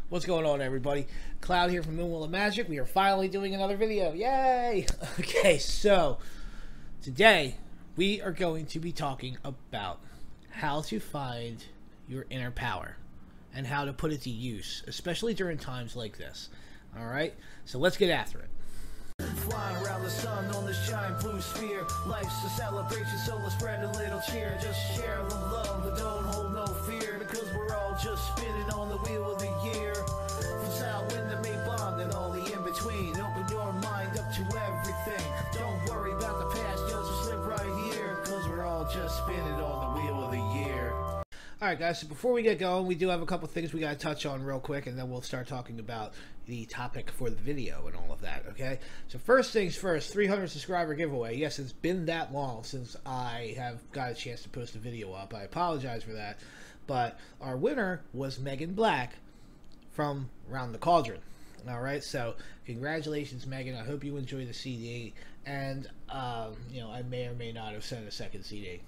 What's going on, everybody? Cloud here from Moonwell of Magic. We are finally doing another video. Yay! Okay, so today we are going to be talking about how to find your inner power and how to put it to use, especially during times like this. Alright, so let's get after it. Flying around the sun on this giant blue sphere. Life's a celebration, so let's spread a little cheer. Just share the love, but don't hold no fear, because we're all just spinning on the wheel of the year. From south wind to May bond and all the in-between. Open your mind up to everything. Don't worry about the past, you'll just live right here, because we're all just spinning on the wheel of the year. Alright guys, so before we get going, we do have a couple things we got to touch on real quick, and then we'll start talking about the topic for the video and all of that, okay? So first things first, 300 subscriber giveaway. Yes, it's been that long since I have got a chance to post a video up. I apologize for that, but our winner was Megan Black from Round the Cauldron. Alright, so congratulations, Megan. I hope you enjoy the CD, and, you know, I may or may not have sent a second CD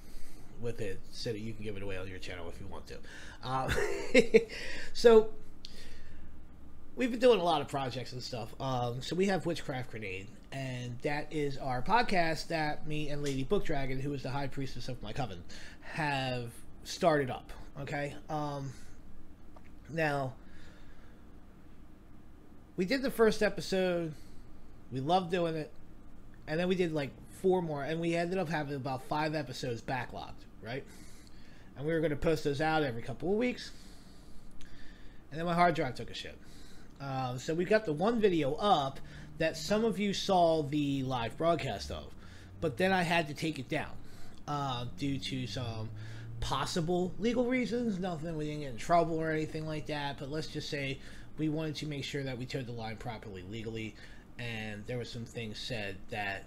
with it so that you can give it away on your channel if you want to. So we've been doing a lot of projects and stuff. So we have Witchcraft Grenade, and that is our podcast that me and Lady Book Dragon, who is the High Priestess of my coven, have started up. Okay. Now we did the first episode. We loved doing it, and then we did like 4 more, and we ended up having about 5 episodes backlogged, right? And we were going to post those out every couple of weeks, and then my hard drive took a shit. So we got the one video up that some of you saw the live broadcast of, but then I had to take it down due to some possible legal reasons. Nothing, we didn't get in trouble or anything like that, but let's just say we wanted to make sure that we towed the line properly legally, and there were some things said that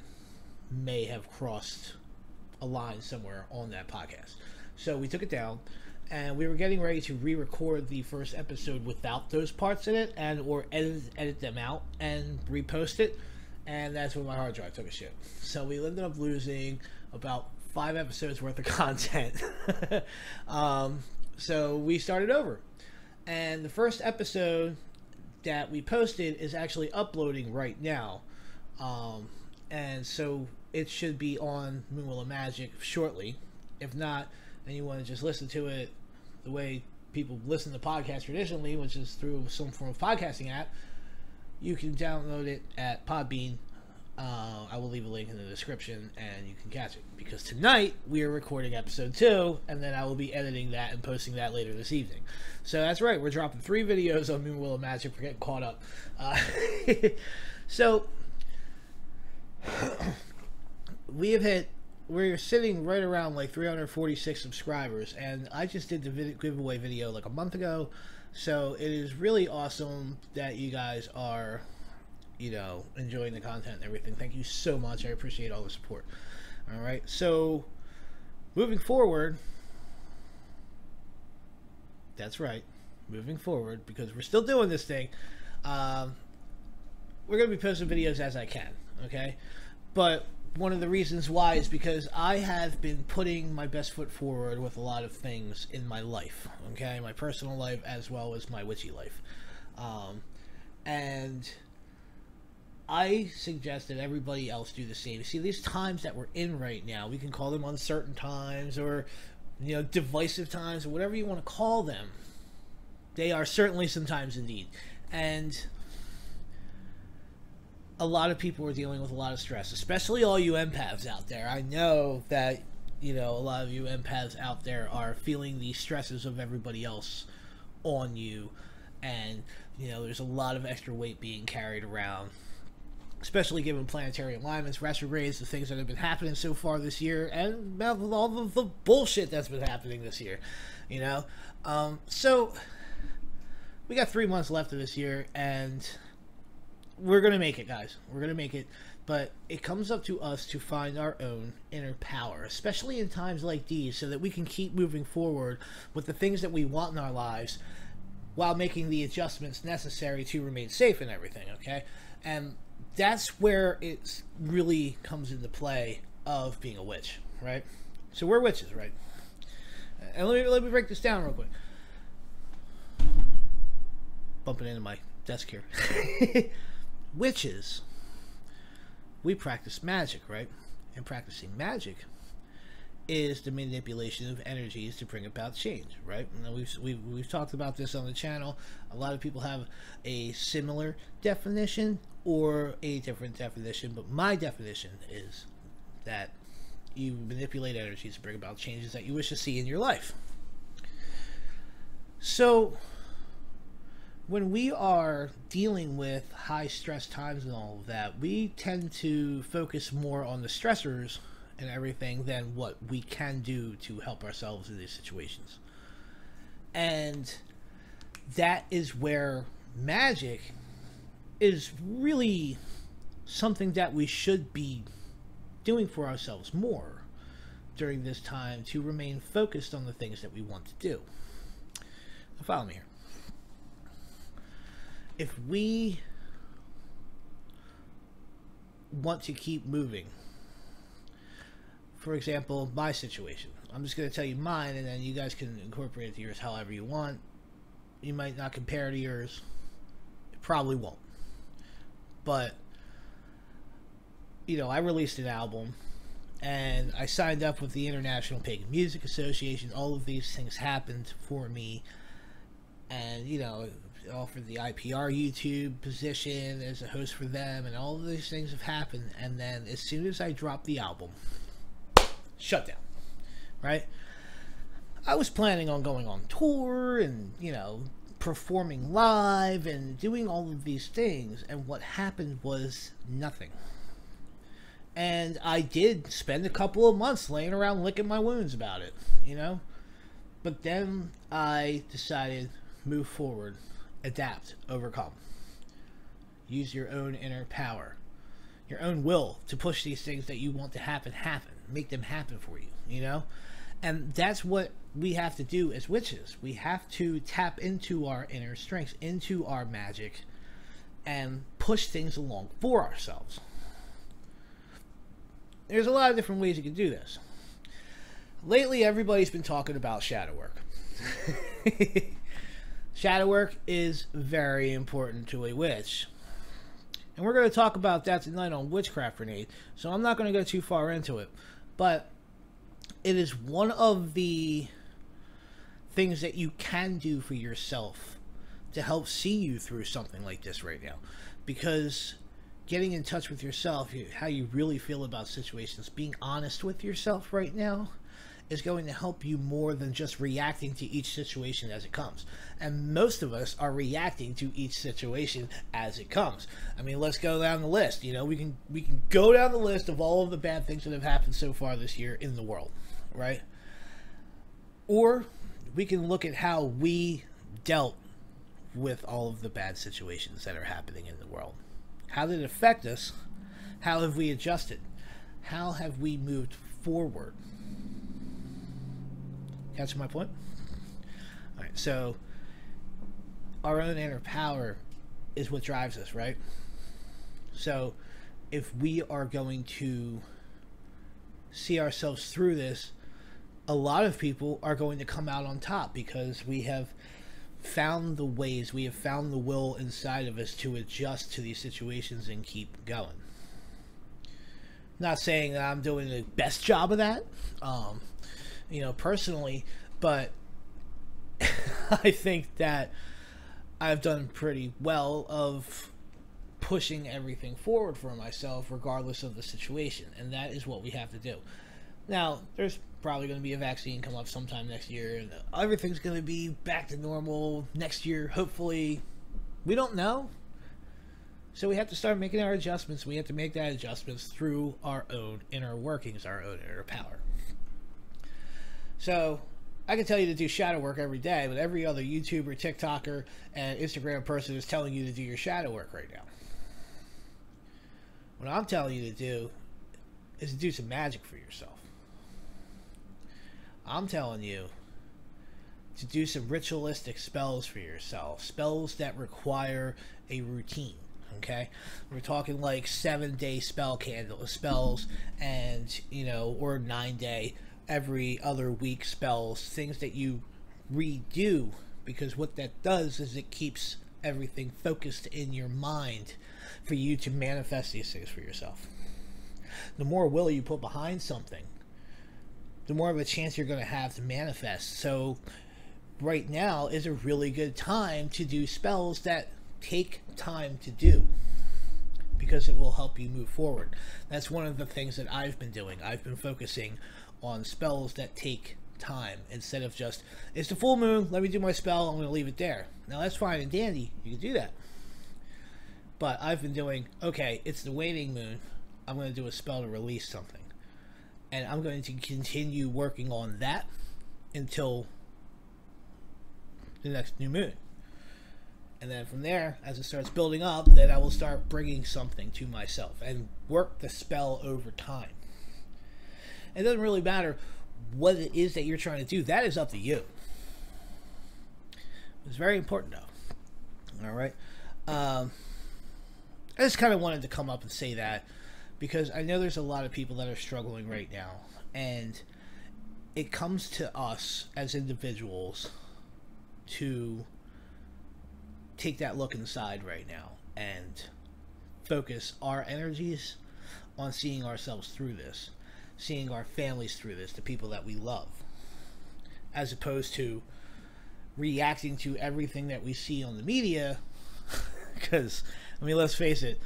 may have crossed a line somewhere on that podcast. So we took it down, and we were getting ready to re-record the first episode without those parts in it, and or edit them out and repost it, and that's when my hard drive took a shit. So we ended up losing about 5 episodes worth of content. So we started over, and the first episode that we posted is actually uploading right now. And so it should be on Moonwell of Magic shortly. If not, and you want to just listen to it the way people listen to podcasts traditionally, which is through some form of podcasting app, you can download it at Podbean. I will leave a link in the description, and you can catch it. Because tonight, we are recording episode 2, and then I will be editing that and posting that later this evening. So that's right, we're dropping 3 videos on Moonwell of Magic. We're getting caught up. So we're sitting right around like 346 subscribers, and I just did the giveaway video like a month ago, so it is really awesome that you guys are, you know, enjoying the content and everything. Thank you so much. I appreciate all the support. Alright, so moving forward, that's right, moving forward, because we're still doing this thing, we're going to be posting videos as I can, okay? But one of the reasons why is because I have been putting my best foot forward with a lot of things in my life, okay? My personal life as well as my witchy life. And I suggest that everybody else do the same. See, these times that we're in right now, we can call them uncertain times, or, you know, divisive times, or whatever you want to call them. They are certainly some times indeed. And a lot of people are dealing with a lot of stress, especially all you empaths out there. I know that, you know, a lot of you empaths out there are feeling the stresses of everybody else on you, and, you know, there's a lot of extra weight being carried around, especially given planetary alignments, retrogrades, the things that have been happening so far this year, and all of the bullshit that's been happening this year, you know? So we got 3 months left of this year, and we're going to make it, guys. We're going to make it. But it comes up to us to find our own inner power, especially in times like these, so that we can keep moving forward with the things that we want in our lives while making the adjustments necessary to remain safe and everything, okay? And that's where it really comes into play of being a witch, right? So we're witches, right? And let me break this down real quick. bumping into my desk here. Witches, we practice magic, right? And practicing magic is the manipulation of energies to bring about change, right? And we've talked about this on the channel. A lot of people have a similar definition or a different definition, but my definition is that you manipulate energies to bring about changes that you wish to see in your life. So when we are dealing with high stress times and all of that, we tend to focus more on the stressors and everything than what we can do to help ourselves in these situations. And that is where magic is really something that we should be doing for ourselves more during this time to remain focused on the things that we want to do. Now follow me here. If we want to keep moving, for example, my situation, I'm just going to tell you mine, and then you guys can incorporate it to yours however you want. You might not compare to yours. It probably won't. But, you know, I released an album, and I signed up with the International Pagan Music Association. All of these things happened for me. And, you know, offered the IPR YouTube position as a host for them, and all of these things have happened. And then as soon as I dropped the album, shut down, right? I was planning on going on tour and, you know, performing live and doing all of these things, and what happened was nothing. And I did spend a couple of months laying around licking my wounds about it, you know? But then I decided, move forward, adapt, overcome. Use your own inner power, your own will to push these things that you want to happen, make them happen for you, you know? And that's what we have to do as witches. We have to tap into our inner strengths, into our magic, and push things along for ourselves. There's a lot of different ways you can do this. Lately, everybody's been talking about shadow work. Shadow work is very important to a witch. And we're going to talk about that tonight on Witchcraft Grenade, so I'm not going to go too far into it. But it is one of the things that you can do for yourself to help see you through something like this right now. Because getting in touch with yourself, how you really feel about situations, being honest with yourself right now, is going to help you more than just reacting to each situation as it comes. And most of us are reacting to each situation as it comes. I mean, let's go down the list. You know, we can go down the list of all of the bad things that have happened so far this year in the world, right? Or we can look at how we dealt with all of the bad situations that are happening in the world. How did it affect us? How have we adjusted? How have we moved forward? Catch my point? Alright, so our own inner power is what drives us, right? So if we are going to see ourselves through this, a lot of people are going to come out on top because we have found the ways, we have found the will inside of us to adjust to these situations and keep going. Not saying that I'm doing the best job of that, you know, personally, but I think that I've done pretty well of pushing everything forward for myself regardless of the situation, and that is what we have to do. Now, there's probably going to be a vaccine come up sometime next year, and everything's going to be back to normal next year, hopefully. We don't know. So we have to start making our adjustments. We have to make that adjustments through our own inner workings, our own inner power. So I can tell you to do shadow work every day, but every other YouTuber, TikToker, and Instagram person is telling you to do your shadow work right now. What I'm telling you to do is to do some magic for yourself. I'm telling you to do some ritualistic spells for yourself. Spells that require a routine. Okay? We're talking like 7-day spells and, you know, or 9-day every other week spells, things that you redo, because what that does is it keeps everything focused in your mind for you to manifest these things for yourself. The more will you put behind something, the more of a chance you're going to have to manifest. So right now is a really good time to do spells that take time to do, because it will help you move forward. That's one of the things that I've been doing. I've been focusing on spells that take time, instead of just, it's the full moon, let me do my spell, I'm going to leave it there. Now that's fine and dandy, you can do that. But I've been doing, okay, it's the waning moon, I'm going to do a spell to release something. And I'm going to continue working on that until the next new moon. And then from there, as it starts building up, then I will start bringing something to myself and work the spell over time. It doesn't really matter what it is that you're trying to do. That is up to you. It's very important, though. All right. I just kind of wanted to come up and say that, because I know there's a lot of people that are struggling right now, and it comes to us as individuals to take that look inside right now and focus our energies on seeing ourselves through this, seeing our families through this, the people that we love, as opposed to reacting to everything that we see on the media. Because, I mean, let's face it,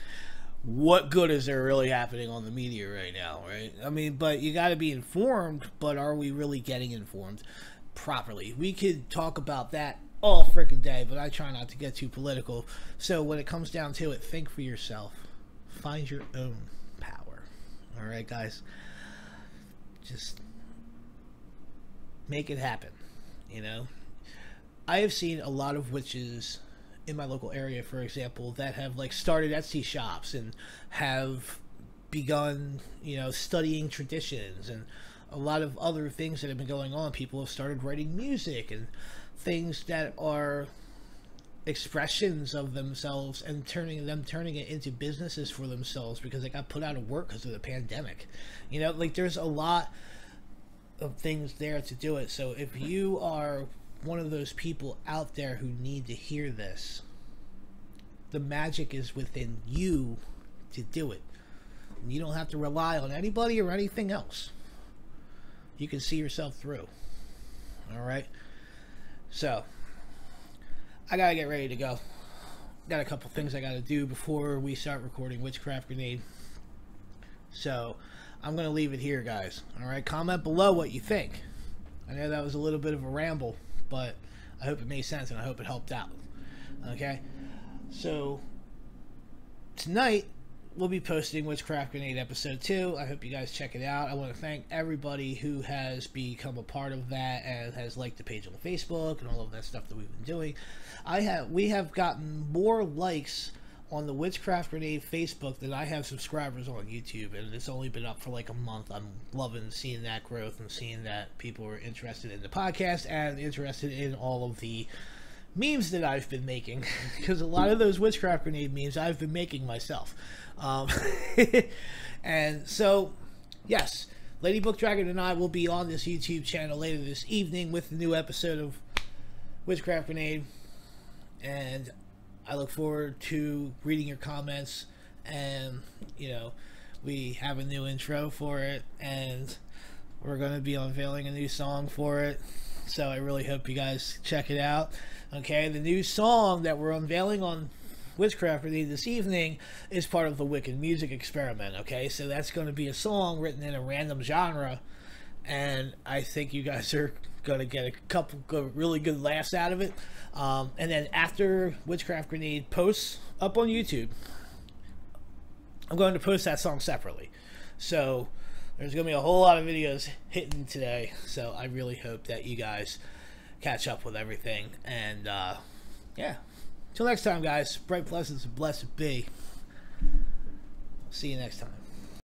what good is there really happening on the media right now, right? I mean, but you got to be informed, but are we really getting informed properly? We could talk about that all freaking day, but I try not to get too political. So when it comes down to it, think for yourself. Find your own power. All right, guys? Just make it happen, you know? I have seen a lot of witches in my local area, for example, that have like started Etsy shops and have begun, you know, studying traditions, and a lot of other things that have been going on. People have started writing music and things that are expressions of themselves, and turning it into businesses for themselves because they got put out of work because of the pandemic. You know, like, there's a lot of things there to do it. So if you are one of those people out there who need to hear this, the magic is within you to do it. You don't have to rely on anybody or anything else. You can see yourself through. All right? So, I gotta get ready to go. Got a couple things I gotta do before we start recording Witchcraft Grenade. So, I'm gonna leave it here, guys. All right? Comment below what you think. I know that was a little bit of a ramble, but I hope it made sense and I hope it helped out. Okay? So, tonight we'll be posting Witchcraft Grenade episode 2. I hope you guys check it out. I want to thank everybody who has become a part of that and has liked the page on Facebook and all of that stuff that we've been doing. We have gotten more likes on the Witchcraft Grenade Facebook than I have subscribers on YouTube, and it's only been up for like a month. I'm loving seeing that growth and seeing that people are interested in the podcast and interested in all of the memes that I've been making, because a lot of those Witchcraft Grenade memes I've been making myself. And so, yes, Lady Book Dragon and I will be on this YouTube channel later this evening with the new episode of Witchcraft Grenade, and I look forward to reading your comments. And, you know, we have a new intro for it, and we're going to be unveiling a new song for it. So I really hope you guys check it out. Okay, the new song that we're unveiling on Witchcraft Grenade this evening is part of the Wicked Music Experiment. Okay, so that's going to be a song written in a random genre, and I think you guys are going to get a couple really good laughs out of it. And then after Witchcraft Grenade posts up on YouTube, I'm going to post that song separately. So there's going to be a whole lot of videos hitting today, so I really hope that you guys catch up with everything. And yeah, till next time, guys, bright blessings and blessed be. See you next time.